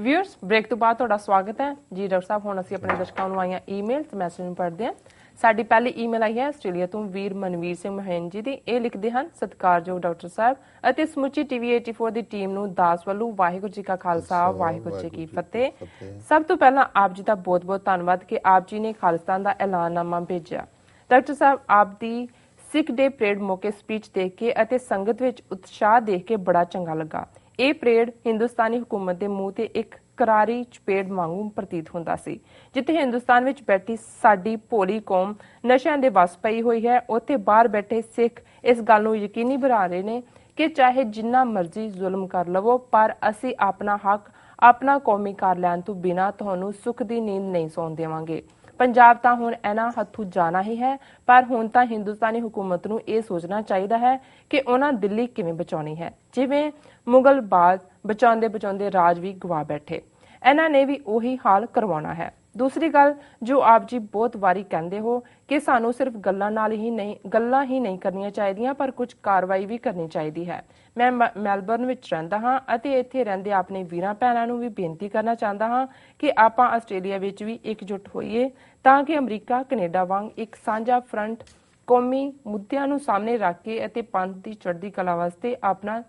Viewers break तो बाद तुहाडा स्वागत है जी। डॉक्टर साहब हुण असीं अपने दर्शकों नूं आईयां ईमेल ते मैसेज नूं पढ़दे हां। साडी पहली ईमेल आई है आस्ट्रेलिया तो वीर मनवीर सिंह मोहन जी दी। ਇਹ ਲਿਖਦੇ ਹਨ ਸਤਿਕਾਰਯੋਗ ਡਾਕਟਰ ਸਾਹਿਬ ਅਤੇ ਸਮੁੱਚੀ ਟੀਵੀ 84 ਦੀ ਟੀਮ ਨੂੰ ਦਾਸ ਵੱਲੋਂ ਵਾਹਿਗੁਰੂ ਜੀ ਕਾ ਖਾਲਸਾ ਵਾਹਿਗੁਰੂ ਜੀ ਕੀ ਫਤਿਹ। ਸਭ ਤੋਂ ਪਹਿਲਾਂ ਆਪ ਜੀ ਦਾ ਬਹੁਤ-ਬਹੁਤ ਧੰਨਵਾਦ ਕਿ ਆਪ ਜੀ ਨੇ ਖਾਲਿਸਤਾਨ ਦਾ ਐਲਾਨਨਾਮਾ ਭੇਜਿਆ। ਡਾਕਟਰ ਸਾਹਿਬ ਆਪ ਦੀ ਸਿੱਖ ਡੇ ਪਰੇਡ ਮੌਕੇ ਸਪੀਚ ਦੇਖ ਕੇ ਅਤੇ ਸੰਗਤ ਵਿੱਚ ਉਤਸ਼ਾਹ ਦੇਖ ਕੇ ਬੜਾ ਚੰਗਾ ਲੱਗਾ। ਇਹ ਪਰੇਡ ਹਿੰਦੁਸਤਾਨੀ ਹਕੂਮਤ ਦੇ ਮੂੰਹ ਤੇ ਇੱਕ करारी चपेड़ वांगू प्रतीत होंदा सी। जिथे हिंदुस्तान विच बैठी साडी भोली कौम नशिਆਂ ਦੇ वस पई हुई है, उत्थे बाहर बैठे सिख इस गल नूं यकीनी बना रहे ने कि चाहे जिन्ना मर्जी जुल्म कर लवो पर असी अपना हक अपना कौमी कर लैण तों बिना तुहानूं सुख दी नींद नहीं सौण देवांगे। पंजाब तां हुण इन्हां हत्थों जाना ही है, पर हुण तां हिंदुस्तानी हुकूमत नूं इह सोचना चाहिदा है कि उन्हां दिल्ली किवें बचाउणी है। जिवें मुगल बाज बचाउंदे बचाउंदे राज भी गवा बैठे, इन्हां ने भी उही हाल करवाउणा है। दूसरी गल जो आप जी बहुत वारी कहंदे हो कि सानू सिर्फ गल्लां ही नहीं करनियां चाहिदियां पर कुछ कार्रवाई भी करनी चाहिदी है। मैं मैलबर्न विच रहिंदा हां अते इत्थे रहिंदे अपने वीरां भैणां नूं भी बेनती करना चाहता हां कि आपां आस्ट्रेलिया विच भी एकजुट होईए तां कि अमरीका कनेडा वांग एक साझा फ्रंट कौमी मुद्दिਆਂ ਨੂੰ सामने रख के अते पंथ दी चढ़दी कला वास्ते अपना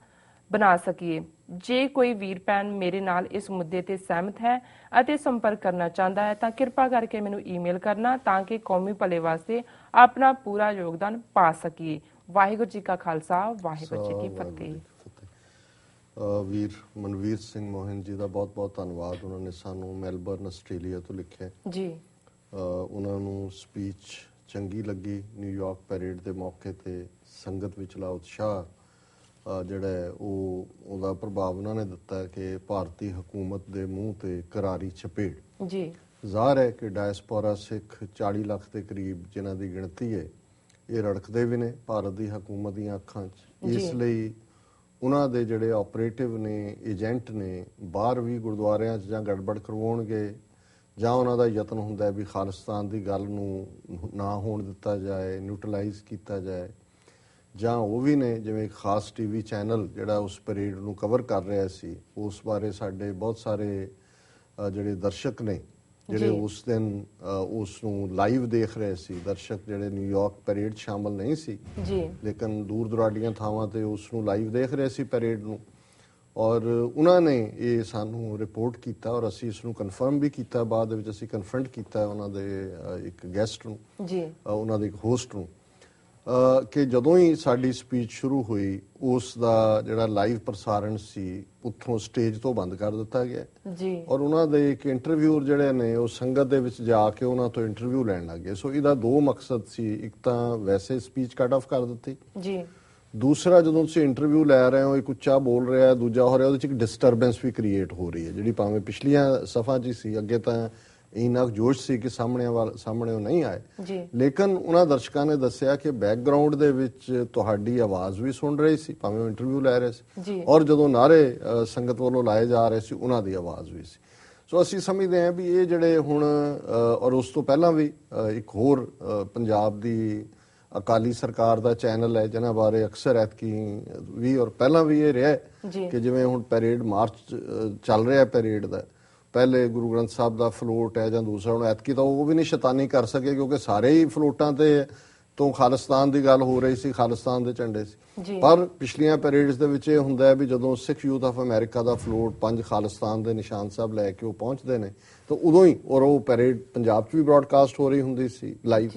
बना सकीए। जे कोई वीर भैन मेरे नाल इस मुद्दे ते सहमत है ਅਤੇ संपर्क करना चाहता है ਤਾਂ ਕਿਰਪਾ ਕਰਕੇ ਮੈਨੂੰ ਈਮੇਲ ਕਰਨਾ ਤਾਂ ਕਿ ਕੌਮੀ ਭਲੇ ਵਾਸਤੇ ਆਪਣਾ ਪੂਰਾ ਯੋਗਦਾਨ ਪਾ ਸਕੀਏ। ਵਾਹਿਗੁਰੂ ਜੀ ਕਾ ਖਾਲਸਾ ਵਾਹਿਗੁਰੂ ਜੀ ਕੀ ਫਤਿਹ। ਵੀਰ ਮਨਵੀਰ ਸਿੰਘ ਮੋਹਨ ਜੀ ਦਾ ਬਹੁਤ ਬਹੁਤ ਧੰਨਵਾਦ। ਉਹਨਾਂ ਨੇ ਸਾਨੂੰ ਮੈਲਬਰਨ ਆਸਟ੍ਰੇਲੀਆ ਤੋਂ ਲਿਖਿਆ ਜੀ। ਉਹਨਾਂ ਨੂੰ ਸਪੀਚ ਚੰਗੀ ਲੱਗੀ। ਨਿਊਯਾਰਕ ਪੈਰੇਡ ਦੇ ਮੌਕੇ ਤੇ ਸੰਗਤ ਵਿਚਲਾ ਉਤਸ਼ਾਹ ਜਿਹੜਾ ਉਹਦਾ ਪ੍ਰਭਾਵ ਉਹਨਾਂ ਨੇ ਦਿੱਤਾ ਕਿ ਭਾਰਤੀ ਹਕੂਮਤ ਦੇ ਮੂੰਹ ਤੇ ਕਰਾਰੀ ਚਪੇੜ ਜੀ। ਜ਼ਾਹਰ ਹੈ ਕਿ ਡਾਇਸਪੋਰਾ ਸਿੱਖ 40 ਲੱਖ ਦੇ ਕਰੀਬ ਜਿਨ੍ਹਾਂ ਦੀ ਗਿਣਤੀ ਹੈ ਇਹ ਰੜਕਦੇ ਵੀ ਨੇ ਭਾਰਤ ਦੀ ਹਕੂਮਤ ਦੀਆਂ ਅੱਖਾਂ 'ਚ। ਇਸ ਲਈ ਉਹਨਾਂ ਦੇ ਜਿਹੜੇ ਆਪਰੇਟਿਵ ਨੇ ਏਜੰਟ ਨੇ ਬਾਹਰ ਵੀ ਗੁਰਦੁਆਰਿਆਂ 'ਚ ਜਾਂ ਗੜਬੜ ਕਰਵਾਉਣਗੇ ਜਾਂ ਉਹਨਾਂ ਦਾ ਯਤਨ ਹੁੰਦਾ ਵੀ ਖਾਲਿਸਤਾਨ ਦੀ ਗੱਲ ਨੂੰ ਨਾ ਹੋਣ ਦਿੱਤਾ ਜਾਏ, ਨਿਊਟਰਲਾਈਜ਼ ਕੀਤਾ ਜਾਏ। ਜਾਂ ਉਹ ਵੀ ਨੇ ਜਿਵੇਂ ਇੱਕ ਖਾਸ ਟੀਵੀ ਚੈਨਲ ਜਿਹੜਾ ਉਸ ਪਰੇਡ ਨੂੰ ਕਵਰ ਕਰ ਰਿਹਾ ਸੀ, ਉਸ ਬਾਰੇ ਸਾਡੇ ਬਹੁਤ ਸਾਰੇ ਜਿਹੜੇ ਦਰਸ਼ਕ ਨੇ ਜਿਹੜੇ ਉਸ ਦਿਨ ਉਸ ਨੂੰ ਲਾਈਵ ਦੇਖ ਰਹੇ ਸੀ। ਦਰਸ਼ਕ ਜਿਹੜੇ ਨਿਊਯਾਰਕ ਪਰੇਡ ਸ਼ਾਮਲ ਨਹੀਂ ਸੀ ਲੇਕਿਨ ਦੂਰ ਦੁਰਾਡੀਆਂ ਥਾਵਾਂ ਤੇ ਉਸ ਨੂੰ ਲਾਈਵ ਦੇਖ ਰਹੇ ਸੀ ਪਰੇਡ ਨੂੰ, ਔਰ ਉਹਨਾਂ ਨੇ ਇਹ ਸਾਨੂੰ ਰਿਪੋਰਟ ਕੀਤਾ ਔਰ ਅਸੀਂ ਇਸ ਨੂੰ ਕਨਫਰਮ ਵੀ ਕੀਤਾ। ਬਾਅਦ ਦੇ ਵਿੱਚ ਅਸੀਂ ਕਨਫਰੰਟ ਕੀਤਾ ਉਹਨਾਂ ਦੇ ਇੱਕ ਗੈਸਟ ਨੂੰ, ਉਹਨਾਂ ਦੇ ਇੱਕ ਹੋਸਟ ਨੂੰ, ਕਿ ਜਦੋਂ ਹੀ ਸਾਡੀ ਸਪੀਚ ਸ਼ੁਰੂ ਹੋਈ ਉਸ ਦਾ ਜਿਹੜਾ ਲਾਈਵ ਪ੍ਰਸਾਰਣ ਸੀ ਉੱਥੋਂ ਸਟੇਜ ਤੋਂ ਬੰਦ ਕਰ ਦਿੱਤਾ ਗਿਆ ਔਰ ਉਹਨਾਂ ਦੇ ਇੱਕ ਇੰਟਰਵਿਊਰ ਜਿਹੜੇ ਨੇ ਉਹ ਸੰਗਤ ਦੇ ਵਿੱਚ ਜਾ ਕੇ ਉਹਨਾਂ ਤੋਂ ਇੰਟਰਵਿਊ ਲੈਣ ਲੱਗ ਗਏ। ਸੋ ਇਹਦਾ ਦੋ ਮਕਸਦ ਸੀ, ਇੱਕ ਤਾਂ ਵੈਸੇ ਸਪੀਚ ਕੱਟ ਆਫ ਕਰ ਦਿੱਤੀ, ਦੂਸਰਾ ਜਦੋਂ ਤੁਸੀਂ ਇੰਟਰਵਿਊ ਲੈ ਰਹੇ ਹੋ ਇੱਕ ਉੱਚਾ ਬੋਲ ਰਿਹਾ, ਦੂਜਾ ਹੋ ਰਿਹਾ, ਉਹਦੇ 'ਚ ਇੱਕ ਡਿਸਟਰਬੈਂਸ ਵੀ ਕ੍ਰੀਏਟ ਹੋ ਰਹੀ ਹੈ ਜਿਹੜੀ ਭਾਵੇਂ ਪਿਛਲੀਆਂ ਸਫਾ 'ਚ ਹੀ ਸੀ। ਅੱਗੇ ਤਾਂ ਇੰਨਾ ਜੋਸ਼ ਸੀ ਕਿ ਸਾਹਮਣੇ ਉਹ ਨਹੀਂ ਆਏ, ਲੇਕਿਨ ਉਹਨਾਂ ਦਰਸ਼ਕਾਂ ਨੇ ਦੱਸਿਆ ਕਿ ਬੈਕਗਰਾਊਂਡ ਦੇ ਵਿੱਚ ਤੁਹਾਡੀ ਆਵਾਜ਼ ਵੀ ਸੁਣ ਰਹੀ ਸੀ ਭਾਵੇਂ ਉਹ ਇੰਟਰਵਿਊ ਲੈ ਰਹੇ ਸੀ, ਔਰ ਜਦੋਂ ਨਾਅਰੇ ਸੰਗਤ ਵੱਲੋਂ ਲਾਏ ਜਾ ਰਹੇ ਸੀ ਉਹਨਾਂ ਦੀ ਆਵਾਜ਼ ਵੀ ਸੀ। ਸੋ ਅਸੀਂ ਸਮਝਦੇ ਹਾਂ ਵੀ ਇਹ ਜਿਹੜੇ ਹੁਣ ਔਰ ਉਸ ਤੋਂ ਪਹਿਲਾਂ ਵੀ ਇੱਕ ਹੋਰ ਪੰਜਾਬ ਦੀ ਅਕਾਲੀ ਸਰਕਾਰ ਦਾ ਚੈਨਲ ਹੈ ਜਿਹਨਾਂ ਬਾਰੇ ਅਕਸਰ ਐਤਕੀ ਵੀ ਔਰ ਪਹਿਲਾਂ ਵੀ ਇਹ ਰਿਹਾ ਕਿ ਜਿਵੇਂ ਹੁਣ ਪੈਰੇਡ ਮਾਰਚ ਚੱਲ ਰਿਹਾ ਪੈਰੇਡ ਦਾ, ਪਹਿਲੇ ਗੁਰੂ ਗ੍ਰੰਥ ਸਾਹਿਬ ਦਾ ਫਲੋਟ ਹੈ ਜਾਂ ਦੂਸਰਾ, ਹੁਣ ਐਤਕੀ ਤਾਂ ਉਹ ਵੀ ਨਹੀਂ ਸ਼ੈਤਾਨੀ ਕਰ ਸਕੇ ਕਿਉਂਕਿ ਸਾਰੇ ਹੀ ਫਲੋਟਾਂ ਤੇ ਤੋਂ ਖਾਲਿਸਤਾਨ ਦੀ ਗੱਲ ਹੋ ਰਹੀ ਸੀ, ਖਾਲਿਸਤਾਨ ਦੇ ਝੰਡੇ ਸੀ। ਪਰ ਪਿਛਲੀਆਂ ਪੈਰੇਡਸ ਦੇ ਵਿੱਚ ਇਹ ਹੁੰਦਾ ਹੈ ਵੀ ਜਦੋਂ ਸਿੱਖ ਯੂਥ ਆਫ ਅਮਰੀਕਾ ਦਾ ਫਲੋਟ 5 ਖਾਲਿਸਤਾਨ ਦੇ ਨਿਸ਼ਾਨ ਸਾਹਿਬ ਲੈ ਕੇ ਉਹ ਪਹੁੰਚਦੇ ਨੇ ਤਾਂ ਉਦੋਂ ਹੀ, ਔਰ ਉਹ ਪੈਰੇਡ ਪੰਜਾਬ 'ਚ ਵੀ ਬ੍ਰੌਡਕਾਸਟ ਹੋ ਰਹੀ ਹੁੰਦੀ ਸੀ ਲਾਈਵ,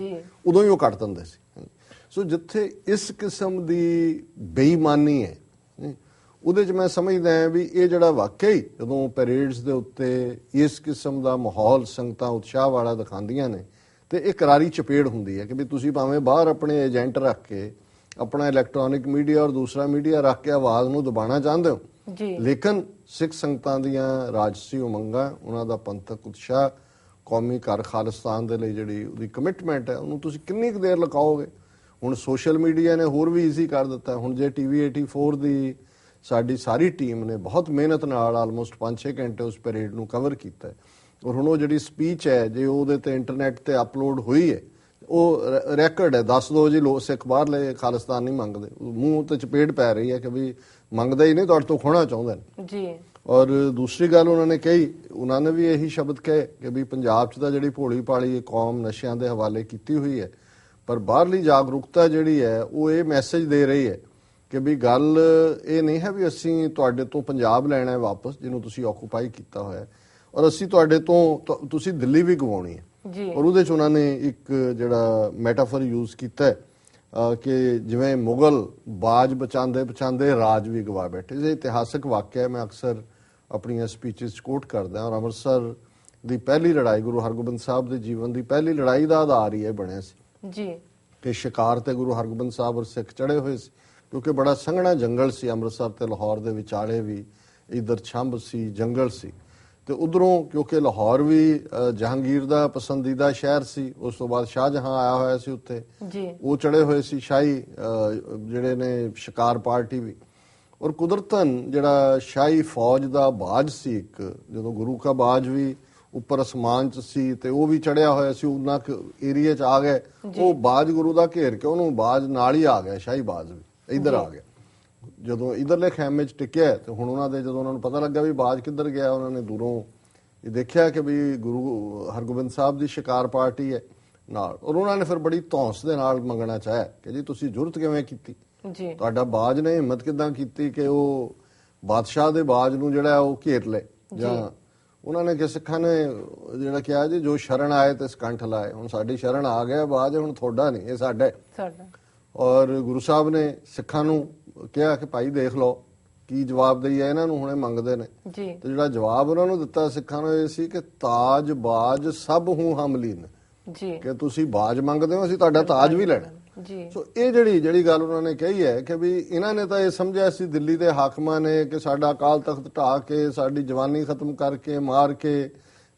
ਉਦੋਂ ਹੀ ਉਹ ਕੱਟ ਦਿੰਦੇ ਸੀ। ਸੋ ਜਿੱਥੇ ਇਸ ਕਿਸਮ ਦੀ ਬੇਈਮਾਨੀ ਹੈ ਉਹਦੇ 'ਚ ਮੈਂ ਸਮਝਦਾ ਹਾਂ ਵੀ ਇਹ ਜਿਹੜਾ ਵਾਕਈ ਜਦੋਂ ਪੈਰੇਡਸ ਦੇ ਉੱਤੇ ਇਸ ਕਿਸਮ ਦਾ ਮਾਹੌਲ ਸੰਗਤਾਂ ਉਤਸ਼ਾਹ ਵਾਲਾ ਦਿਖਾਉਂਦੀਆਂ ਨੇ ਤੇ ਇਹ ਕਰਾਰੀ ਚਪੇੜ ਹੁੰਦੀ ਹੈ ਕਿ ਵੀ ਤੁਸੀਂ ਭਾਵੇਂ ਬਾਹਰ ਆਪਣੇ ਏਜੰਟ ਰੱਖ ਕੇ ਆਪਣਾ ਇਲੈਕਟ੍ਰੋਨਿਕ ਮੀਡੀਆ ਔਰ ਦੂਸਰਾ ਮੀਡੀਆ ਰੱਖ ਕੇ ਆਵਾਜ਼ ਨੂੰ ਦਬਾਉਣਾ ਚਾਹੁੰਦੇ ਹੋ, ਲੇਕਿਨ ਸਿੱਖ ਸੰਗਤਾਂ ਦੀਆਂ ਰਾਜਸੀ ਉਮੰਗਾਂ, ਉਹਨਾਂ ਦਾ ਪੰਥਕ ਉਤਸ਼ਾਹ, ਕੌਮੀ ਘਰ ਖਾਲਿਸਤਾਨ ਦੇ ਲਈ ਜਿਹੜੀ ਉਹਦੀ ਕਮਿਟਮੈਂਟ ਹੈ ਉਹਨੂੰ ਤੁਸੀਂ ਕਿੰਨੀ ਕੁ ਦੇਰ ਲਗਾਓਗੇ। ਹੁਣ ਸੋਸ਼ਲ ਮੀਡੀਆ ਨੇ ਹੋਰ ਵੀ ਈਜ਼ੀ ਕਰ ਦਿੱਤਾ। ਹੁਣ ਜੇ ਟੀਵੀ 84 ਦੀ ਸਾਡੀ ਸਾਰੀ ਟੀਮ ਨੇ ਬਹੁਤ ਮਿਹਨਤ ਨਾਲ ਆਲਮੋਸਟ 5-6 ਘੰਟੇ ਉਸ ਪਰੇਡ ਨੂੰ ਕਵਰ ਕੀਤਾ ਔਰ ਹੁਣ ਉਹ ਜਿਹੜੀ ਸਪੀਚ ਹੈ ਜੇ ਉਹਦੇ ਤੇ ਇੰਟਰਨੈਟ ਤੇ ਅਪਲੋਡ ਹੋਈ ਹੈ ਉਹ ਰੈਕਰਡ ਹੈ। ਦੱਸ ਦਿਓ ਜੀ ਸਿੱਖ ਬਾਹਰਲੇ ਖਾਲਿਸਤਾਨ ਨਹੀਂ ਮੰਗਦੇ, ਮੂੰਹ ਤੇ ਚਪੇੜ ਪੈ ਰਹੀ ਹੈ ਕਿ ਵੀ ਮੰਗਦੇ ਹੀ ਨਹੀਂ, ਤੁਹਾਡੇ ਤੋਂ ਖੋਣਾ ਚਾਹੁੰਦੇ ਨੇ। ਔਰ ਦੂਸਰੀ ਗੱਲ ਉਹਨਾਂ ਨੇ ਕਹੀ, ਉਹਨਾਂ ਨੇ ਵੀ ਇਹੀ ਸ਼ਬਦ ਕਹੇ ਕਿ ਵੀ ਪੰਜਾਬ 'ਚ ਤਾਂ ਜਿਹੜੀ ਭੋਲੀ ਭਾਲੀ ਕੌਮ ਨਸ਼ਿਆਂ ਦੇ ਹਵਾਲੇ ਕੀਤੀ ਹੋਈ ਹੈ, ਪਰ ਬਾਹਰਲੀ ਜਾਗਰੂਕਤਾ ਜਿਹੜੀ ਹੈ ਉਹ ਇਹ ਮੈਸੇਜ ਦੇ ਰਹੀ ਹੈ ਕਿ ਵੀ ਗੱਲ ਇਹ ਨਹੀਂ ਹੈ ਵੀ ਅਸੀਂ ਤੁਹਾਡੇ ਤੋਂ ਪੰਜਾਬ ਲੈਣਾ ਹੈ ਵਾਪਸ, ਜਿਹਨੂੰ ਤੁਸੀਂ ਆਕੂਪਾਈ ਕੀਤਾ ਹੋਇਆ, ਔਰ ਅਸੀਂ ਤੁਹਾਡੇ ਤੋਂ ਤੁਸੀਂ ਦਿੱਲੀ ਵੀ ਗਵਾਉਣੀ ਹੈ ਜੀ। ਔਰ ਉਹਦੇ 'ਚ ਉਹਨਾਂ ਨੇ ਇੱਕ ਜਿਹੜਾ ਮੈਟਾਫਰ ਯੂਜ਼ ਕੀਤਾ ਹੈ ਕਿ ਜਿਵੇਂ ਮੁਗਲ ਬਾਜ ਬਚਾਉਂਦੇ ਬਚਾਉਂਦੇ ਰਾਜ ਵੀ ਗਵਾ ਬੈਠੇ। ਇਹ ਇਤਿਹਾਸਕ ਵਾਕਿਆ ਮੈਂ ਅਕਸਰ ਆਪਣੀਆਂ ਸਪੀਚਸ 'ਚ ਕੋਟ ਕਰਦਾ, ਔਰ ਅੰਮ੍ਰਿਤਸਰ ਦੀ ਪਹਿਲੀ ਲੜਾਈ, ਗੁਰੂ ਹਰਗੋਬਿੰਦ ਸਾਹਿਬ ਦੇ ਜੀਵਨ ਦੀ ਪਹਿਲੀ ਲੜਾਈ ਦਾ ਆਧਾਰ ਹੀ ਇਹ ਬਣਿਆ ਸੀ ਜੀ ਕਿ ਸ਼ਿਕਾਰ ਤੇ ਗੁਰੂ ਹਰਗੋਬਿੰਦ ਸਾਹਿਬ ਔਰ ਸਿੱਖ ਚੜੇ ਹੋਏ ਸੀ, ਕਿਉਂਕਿ ਬੜਾ ਸੰਘਣਾ ਜੰਗਲ ਸੀ ਅੰਮ੍ਰਿਤਸਰ ਤੇ ਲਾਹੌਰ ਦੇ ਵਿਚਾਲੇ ਵੀ, ਇਧਰ ਛੰਭ ਸੀ, ਜੰਗਲ ਸੀ, ਤੇ ਉਧਰੋਂ ਕਿਉਂਕਿ ਲਾਹੌਰ ਵੀ ਜਹਾਂਗੀਰ ਦਾ ਪਸੰਦੀਦਾ ਸ਼ਹਿਰ ਸੀ, ਉਸ ਤੋਂ ਬਾਅਦ ਸ਼ਾਹਜਹਾਂ ਆਇਆ ਹੋਇਆ ਸੀ ਉੱਥੇ ਜੀ, ਉਹ ਚੜੇ ਹੋਏ ਸੀ ਸ਼ਾਹੀ ਜਿਹੜੇ ਨੇ ਸ਼ਿਕਾਰ ਪਾਰਟੀ ਵੀ, ਔਰ ਕੁਦਰਤਨ ਜਿਹੜਾ ਸ਼ਾਹੀ ਫੌਜ ਦਾ ਬਾਜ ਸੀ ਇੱਕ, ਜਦੋਂ ਗੁਰੂ ਕਾ ਬਾਜ ਵੀ ਉੱਪਰ ਅਸਮਾਨ 'ਚ ਸੀ ਤੇ ਉਹ ਵੀ ਚੜਿਆ ਹੋਇਆ ਸੀ, ਉਹਨਾਂ ਏਰੀਏ 'ਚ ਆ ਗਏ, ਉਹ ਬਾਜ ਗੁਰੂ ਦਾ ਘੇਰ ਕੇ ਉਹਨੂੰ ਬਾਜ ਨਾਲ ਹੀ ਆ ਗਿਆ, ਸ਼ਾਹੀ ਬਾਜ ਵੀ ਇੱਧਰ ਆ ਗਿਆ। ਜਦੋਂ ਇਧਰਲੇ ਖੈਮੇ 'ਚ ਟਿਕਿਆ ਤੇ ਹੁਣ ਉਹਨਾਂ ਦੇ ਜਦੋਂ ਉਹਨਾਂ ਨੂੰ ਪਤਾ ਲੱਗਾ ਵੀ ਬਾਜ ਕਿੱਧਰ ਗਿਆ, ਉਹਨਾਂ ਨੇ ਦੂਰੋਂ ਇਹ ਦੇਖਿਆ ਕਿ ਵੀ ਗੁਰੂ ਹਰਗੋਬਿੰਦ ਸਾਹਿਬ ਦੀ ਸ਼ਿਕਾਰ ਪਾਰਟੀ ਹੈ ਨਾਲ, ਔਰ ਉਹਨਾਂ ਨੇ ਫਿਰ ਬੜੀ ਧੌਂਸ ਦੇ ਨਾਲ ਮੰਗਣਾ ਚਾਹਿਆ ਕਿ ਜੀ ਤੁਸੀਂ ਜੁਰਤ ਕਿਵੇਂ ਕੀਤੀ, ਜੀ ਤੁਹਾਡਾ ਬਾਜ ਨੇ ਹਿੰਮਤ ਕਿੱਦਾਂ ਕੀਤੀ ਕਿ ਉਹ ਬਾਦਸ਼ਾਹ ਦੇ ਬਾਜ ਨੂੰ ਜਿਹੜਾ ਉਹ ਘੇਰ ਲੈ, ਜਾਂ ਉਹਨਾਂ ਨੇ ਕਿ ਸਿੱਖਾਂ ਨੇ ਜਿਹੜਾ ਕਿਹਾ ਜੀ ਜੋ ਸ਼ਰਨ ਆਏ ਤੇ ਸਕੰਠ ਲਾਏ, ਹੁਣ ਸਾਡੀ ਸ਼ਰਨ ਆ ਗਿਆ ਬਾਜ, ਹੁਣ ਤੁਹਾਡਾ ਨਹੀਂ, ਇਹ ਸਾਡਾ ਹੈ। ਔਰ ਗੁਰੂ ਸਾਹਿਬ ਨੇ ਸਿੱਖਾਂ ਨੂੰ ਕਿਹਾ ਕਿ ਭਾਈ ਦੇਖ ਲਓ ਕੀ ਜਵਾਬ ਦਈ ਹੈ ਇਹਨਾਂ ਨੂੰ, ਹੁਣੇ ਮੰਗਦੇ ਨੇ ਜੀ, ਤੇ ਜਿਹੜਾ ਜਵਾਬ ਉਹਨਾਂ ਨੂੰ ਦਿੱਤਾ ਸਿੱਖਾਂ ਨੂੰ ਇਹ ਸੀ ਕਿ ਤਾਜ ਬਾਜ ਸਭ ਹੂੰ ਹਮਲੀਨ ਜੀ, ਕਿ ਤੁਸੀਂ ਬਾਜ ਮੰਗਦੇ ਹੋ, ਅਸੀਂ ਤੁਹਾਡਾ ਤਾਜ ਵੀ ਲੈਣਾ ਜੀ। ਸੋ ਇਹ ਜਿਹੜੀ ਗੱਲ ਉਹਨਾਂ ਨੇ ਕਹੀ ਹੈ ਕਿ ਵੀ ਇਹਨਾਂ ਨੇ ਤਾਂ ਇਹ ਸਮਝਿਆ ਸੀ ਦਿੱਲੀ ਦੇ ਹਾਕਮਾਂ ਨੇ ਕਿ ਸਾਡਾ ਅਕਾਲ ਤਖਤ ਢਾਹ ਕੇ ਸਾਡੀ ਜਵਾਨੀ ਖਤਮ ਕਰਕੇ ਮਾਰ ਕੇ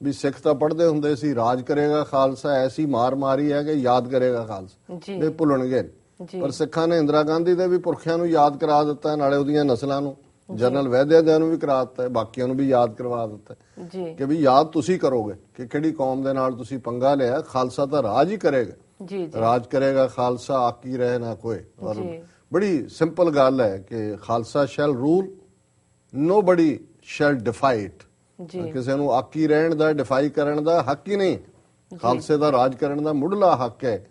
ਵੀ ਸਿੱਖ ਤਾਂ ਪੜ੍ਹਦੇ ਹੁੰਦੇ ਸੀ ਰਾਜ ਕਰੇਗਾ ਖਾਲਸਾ, ਐਸੀ ਮਾਰ ਮਾਰੀ ਹੈ ਕਿ ਯਾਦ ਕਰੇਗਾ ਖਾਲਸਾ, ਇਹ ਭੁੱਲਣਗੇ। ਪਰ ਸਿੱਖਾਂ ਨੇ ਇੰਦਰਾ ਗਾਂਧੀ ਦੇ ਵੀ ਪੁਰਖਿਆਂ ਨੂੰ ਯਾਦ ਕਰਾ ਦਿੱਤਾ, ਨਾਲੇ ਉਹਦੀਆਂ ਨਸਲਾਂ ਨੂੰ, ਜਨਰਲ ਵੈਦਿਆ ਨੂੰ ਵੀ ਕਰਾ ਦਿੱਤਾ, ਬਾਕੀਆਂ ਨੂੰ ਵੀ ਯਾਦ ਕਰਵਾ ਦਿੱਤਾ ਕਿ ਵੀ ਯਾਦ ਤੁਸੀਂ ਕਰੋਗੇ ਕਿ ਕਿਹੜੀ ਕੌਮ ਦੇ ਨਾਲ ਤੁਸੀਂ ਪੰਗਾ ਲਿਆ, ਖਾਲਸਾ ਤਾਂ ਰਾਜ ਹੀ ਕਰੇਗਾ, ਰਾਜ ਕਰੇਗਾ ਖਾਲਸਾ, ਆਕੀ ਰਹੇ ਨਾ ਕੋਈ। ਔਰ ਬੜੀ ਸਿੰਪਲ ਗੱਲ ਹੈ ਕਿ Khalsa shall rule, nobody shall defy it, ਕਿਸੇ ਨੂੰ ਆਕੀ ਰਹਿਣ ਦਾ ਡਿਫਾਈ ਕਰਨ ਦਾ ਹੱਕ ਹੀ ਨਹੀਂ, ਖਾਲਸੇ ਦਾ ਰਾਜ ਕਰਨ ਦਾ ਮੁੱਢਲਾ ਹੱਕ ਹੈ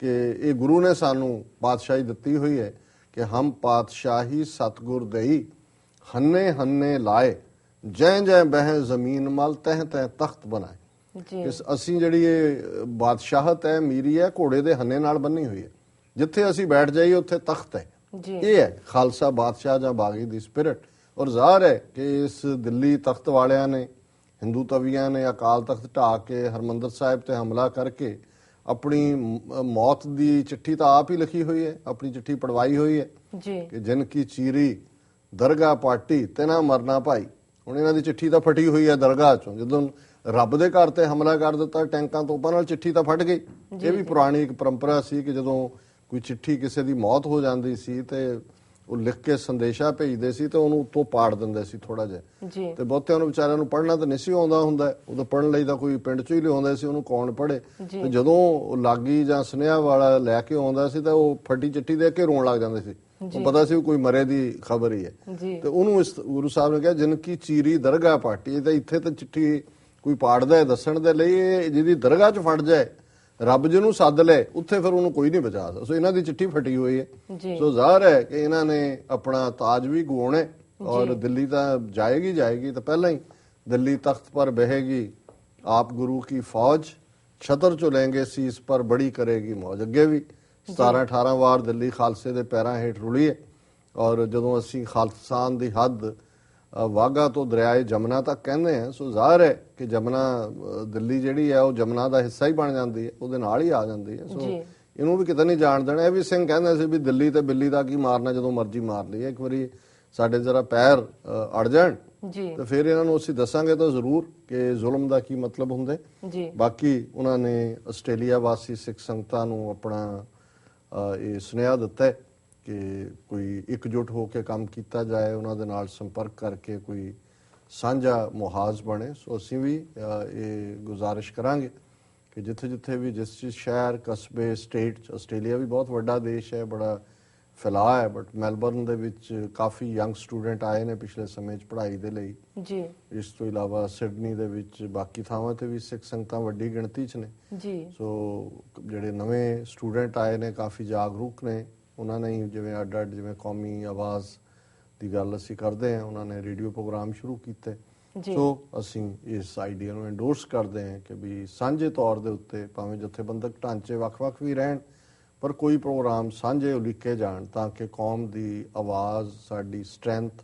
ਕਿ ਇਹ ਗੁਰੂ ਨੇ ਸਾਨੂੰ ਪਾਤਸ਼ਾਹੀ ਦਿੱਤੀ ਹੋਈ ਹੈ ਕਿ ਹਮ ਪਾਤਸ਼ਾਹੀ ਸਤਗੁਰ ਦੇਈ ਹੰਨੇ ਹੰਨੇ ਲਾਏ, ਜੈ ਜੈ ਬਹਿ ਜ਼ਮੀਨ ਮਲ ਤਹਿ ਤਹਿ ਤਖਤ ਬਣਾਏ। ਅਸੀਂ ਜਿਹੜੀ ਇਹ ਬਾਦਸ਼ਾਹਤ ਹੈ ਮੀਰੀ ਹੈ ਘੋੜੇ ਦੇ ਹੰਨੇ ਨਾਲ ਬੰਨੀ ਹੋਈ ਹੈ, ਜਿੱਥੇ ਅਸੀਂ ਬੈਠ ਜਾਈਏ ਉੱਥੇ ਤਖਤ ਹੈ, ਇਹ ਹੈ ਖਾਲਸਾ ਬਾਦਸ਼ਾਹ ਜਾਂ ਬਾਗੀ ਦੀ ਸਪਿਰਿਟ। ਔਰ ਜ਼ਾਹਰ ਹੈ ਕਿ ਇਸ ਦਿੱਲੀ ਤਖਤ ਵਾਲਿਆਂ ਨੇ, ਹਿੰਦੂ ਤਵੀਆਂ ਨੇ ਅਕਾਲ ਤਖਤ ਢਾਹ ਕੇ ਹਰਮੰਦਰ ਸਾਹਿਬ ਤੇ ਹਮਲਾ ਕਰਕੇ ਆਪਣੀ ਮੌਤ ਦੀ ਚਿੱਠੀ ਤਾਂ ਆਪ ਹੀ ਲਿਖੀ ਹੋਈ ਹੈ, ਆਪਣੀ ਚਿੱਠੀ ਪੜਵਾਈ ਹੋਈ ਹੈ ਕਿ ਜਿਨ ਕੀ ਚੀਰੀ ਦਰਗਾਹ ਪਾਟੀ ਤੇ ਨਾ ਮਰਨਾ ਭਾਈ। ਹੁਣ ਇਹਨਾਂ ਦੀ ਚਿੱਠੀ ਤਾਂ ਫਟੀ ਹੋਈ ਹੈ ਦਰਗਾਹ ਚੋਂ, ਜਦੋਂ ਰੱਬ ਦੇ ਘਰ ਤੇ ਹਮਲਾ ਕਰ ਦਿੱਤਾ ਟੈਂਕਾਂ ਤੋਪਾਂ ਨਾਲ, ਚਿੱਠੀ ਤਾਂ ਫਟ ਗਈ। ਇਹ ਵੀ ਪੁਰਾਣੀ ਇੱਕ ਪਰੰਪਰਾ ਸੀ ਕਿ ਜਦੋਂ ਕੋਈ ਚਿੱਠੀ ਕਿਸੇ ਦੀ ਮੌਤ ਹੋ ਜਾਂਦੀ ਸੀ ਤੇ ਉਹ ਲਿਖ ਕੇ ਸੰਦੇਸ਼ਾ ਭੇਜਦੇ ਸੀ ਤੇ ਉਹਨੂੰ ਉੱਤੋਂ ਪਾੜ ਦਿੰਦੇ ਸੀ ਥੋੜਾ ਜਿਹਾ, ਤੇ ਬਹੁਤਿਆਂ ਨੂੰ ਵਿਚਾਰਿਆਂ ਨੂੰ ਪੜ੍ਹਨਾ ਤਾਂ ਨਹੀਂ ਸੀ ਆਉਂਦਾ ਹੁੰਦਾ, ਉਦੋਂ ਪੜ੍ਹਨ ਲਈ ਤਾਂ ਕੋਈ ਪਿੰਡ ਚੋਂ ਹੀ ਲਿਆਉਂਦਾ ਸੀ, ਉਹਨੂੰ ਕੌਣ ਪੜ੍ਹੇ। ਤੇ ਜਦੋਂ ਉਹ ਲਾਗੀ ਜਾਂ ਸੁਨੇਹਾ ਵਾਲਾ ਲੈ ਕੇ ਆਉਂਦਾ ਸੀ ਤਾਂ ਉਹ ਫਟੀ ਚਿੱਠੀ ਦੇਖ ਕੇ ਰੋਣ ਲੱਗ ਜਾਂਦੇ ਸੀ, ਉਹ ਪਤਾ ਸੀ ਕੋਈ ਮਰੇ ਦੀ ਖਬਰ ਹੀ ਹੈ। ਤੇ ਉਹਨੂੰ ਇਸ ਗੁਰੂ ਸਾਹਿਬ ਨੇ ਕਿਹਾ ਜਿਨ ਕੀ ਚੀਰੀ ਦਰਗਾਹ ਪਾਟੀ, ਤੇ ਇੱਥੇ ਤਾਂ ਚਿੱਠੀ ਕੋਈ ਪਾੜਦਾ ਹੈ ਦੱਸਣ ਦੇ ਲਈ, ਜਿਹਦੀ ਦਰਗਾਹ 'ਚ ਫਟ ਜਾਏ, ਰੱਬ ਜਿਹਨੂੰ ਸੱਦ ਲੈ ਉੱਥੇ ਫਿਰ ਉਹਨੂੰ ਕੋਈ ਨਹੀਂ ਬਚਾ ਸਕਦਾ। ਸੋ ਇਹਨਾਂ ਦੀ ਚਿੱਠੀ ਫਟੀ ਹੋਈ ਹੈ, ਸੋ ਜ਼ਾਹਰ ਹੈ ਕਿ ਇਹਨਾਂ ਨੇ ਆਪਣਾ ਤਾਜ ਵੀ ਗਵਾਉਣਾ, ਔਰ ਦਿੱਲੀ ਤਾਂ ਜਾਏਗੀ ਤਾਂ ਪਹਿਲਾਂ ਹੀ ਦਿੱਲੀ ਤਖਤ ਪਰ ਬਹੇਗੀ ਆਪ ਗੁਰੂ ਕੀ ਫੌਜ, ਛਤਰ ਚੋ ਲੈਂਗੇ ਸੀਸ ਪਰ ਬੜੀ ਕਰੇਗੀ ਮੌਜ। ਅੱਗੇ ਵੀ 17-18 ਵਾਰ ਦਿੱਲੀ ਖਾਲਸੇ ਦੇ ਪੈਰਾਂ ਹੇਠ ਰੁਲੀ ਹੈ, ਔਰ ਜਦੋਂ ਅਸੀਂ ਖਾਲਸਾਨ ਦੀ ਹੱਦ ਵਾਘਾ ਤੋਂ ਦਰਿਆਏ ਜਮਨਾ ਤੱਕ ਕਹਿੰਦੇ ਆ, ਸੋ ਜ਼ਾਹਰ ਹੈ ਕਿ ਜਮਨਾ ਦਿੱਲੀ ਜਿਹੜੀ ਹੈ ਉਹ ਜਮਨਾ ਦਾ ਹਿੱਸਾ ਹੀ ਬਣ ਜਾਂਦੀ ਹੈ, ਉਹਦੇ ਨਾਲ ਹੀ ਆ ਜਾਂਦੀ ਹੈ। ਸੋ ਇਹਨੂੰ ਵੀ ਕਿਤੇ ਨਹੀਂ ਜਾਣ ਦੇਣਾ। ਇਹ ਵੀ ਸਿੰਘ ਕਹਿੰਦੇ ਸੀ ਵੀ ਦਿੱਲੀ ਤੇ ਬਿੱਲੀ ਦਾ ਕੀ ਮਾਰਨਾ, ਜਦੋਂ ਮਰਜ਼ੀ ਮਾਰ ਲਈਏ, ਇੱਕ ਵਾਰੀ ਸਾਡੇ ਜ਼ਰਾ ਪੈਰ ਅੜ ਜਾਣ ਤੇ ਫਿਰ ਇਹਨਾਂ ਨੂੰ ਅਸੀਂ ਦੱਸਾਂਗੇ ਤਾਂ ਜ਼ਰੂਰ ਕਿ ਜ਼ੁਲਮ ਦਾ ਕੀ ਮਤਲਬ ਹੁੰਦਾ। ਬਾਕੀ ਉਹਨਾਂ ਨੇ ਆਸਟ੍ਰੇਲੀਆ ਵਾਸੀ ਸਿੱਖ ਸੰਗਤਾਂ ਨੂੰ ਆਪਣਾ ਇਹ ਸੁਨੇਹਾ ਦਿੱਤਾ ਹੈ ਕਿ ਕੋਈ ਇਕਜੁੱਟ ਹੋ ਕੇ ਕੰਮ ਕੀਤਾ ਜਾਏ, ਉਹਨਾਂ ਦੇ ਨਾਲ ਸੰਪਰਕ ਕਰਕੇ ਕੋਈ ਸਾਂਝਾ ਮੁਹਾਜ਼ ਬਣੇ। ਸੋ ਅਸੀਂ ਵੀ ਇਹ ਗੁਜ਼ਾਰਿਸ਼ ਕਰਾਂਗੇ ਕਿ ਜਿੱਥੇ ਜਿੱਥੇ ਵੀ ਜਿਸ ਸ਼ਹਿਰ ਕਸਬੇ ਸਟੇਟ, ਆਸਟ੍ਰੇਲੀਆ ਵੀ ਬਹੁਤ ਵੱਡਾ ਦੇਸ਼ ਹੈ, ਬੜਾ ਫੈਲਾਅ ਹੈ, ਬਟ ਮੈਲਬਰਨ ਦੇ ਵਿੱਚ ਕਾਫੀ ਯੰਗ ਸਟੂਡੈਂਟ ਆਏ ਨੇ ਪਿਛਲੇ ਸਮੇਂ 'ਚ ਪੜ੍ਹਾਈ ਦੇ ਲਈ। ਜੀ ਇਸ ਤੋਂ ਇਲਾਵਾ ਸਿਡਨੀ ਦੇ ਵਿੱਚ ਬਾਕੀ ਥਾਵਾਂ ਤੇ ਵੀ ਸਿੱਖ ਸੰਗਤਾਂ ਵੱਡੀ ਗਿਣਤੀ 'ਚ ਨੇ ਜੀ। ਸੋ ਜਿਹੜੇ ਨਵੇਂ ਸਟੂਡੈਂਟ ਆਏ ਨੇ ਕਾਫੀ ਜਾਗਰੂਕ ਨੇ, ਉਹਨਾਂ ਨੇ ਹੀ ਜਿਵੇਂ ਅੱਡ ਜਿਵੇਂ ਕੌਮੀ ਆਵਾਜ਼ ਦੀ ਗੱਲ ਅਸੀਂ ਕਰਦੇ ਹਾਂ, ਉਹਨਾਂ ਨੇ ਰੇਡੀਓ ਪ੍ਰੋਗਰਾਮ ਸ਼ੁਰੂ ਕੀਤੇ। ਸੋ ਅਸੀਂ ਇਸ ਆਈਡੀਆ ਨੂੰ ਐਂਡੋਰਸ ਕਰਦੇ ਹਾਂ ਕਿ ਵੀ ਸਾਂਝੇ ਤੌਰ ਦੇ ਉੱਤੇ ਭਾਵੇਂ ਜਥੇਬੰਦਕ ਢਾਂਚੇ ਵੱਖ-ਵੱਖ ਵੀ ਰਹਿਣ, ਪਰ ਕੋਈ ਪ੍ਰੋਗਰਾਮ ਸਾਂਝੇ ਉਲੀਕੇ ਜਾਣ ਤਾਂ ਕਿ ਕੌਮ ਦੀ ਆਵਾਜ਼, ਸਾਡੀ ਸਟਰੈਂਥ,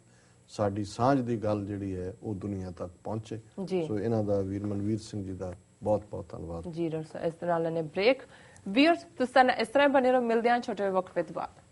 ਸਾਡੀ ਸਾਂਝ ਦੀ ਗੱਲ ਜਿਹੜੀ ਹੈ ਉਹ ਦੁਨੀਆ ਤੱਕ ਪਹੁੰਚੇ। ਸੋ ਇਹਨਾਂ ਦਾ ਵੀਰ ਮਨਵੀਰ ਸਿੰਘ ਜੀ ਦਾ ਬਹੁਤ ਬਹੁਤ ਧੰਨਵਾਦ ਜੀ। ਡਾਕਟਰ ਸਾਹਿਬ ਇਸ ਤਰ੍ਹਾਂ ਲੈਣੇ ਬ੍ਰੇਕ। ਵੀਅਰਸ ਤੁਸੀਂ ਇਸ ਤਰ੍ਹਾਂ ਬਣੇ ਰਹੋ, ਮਿਲਦੇ ਹਾਂ ਛੋਟੇ ਵਕਫੇ ਤੋਂ ਬਾਅਦ।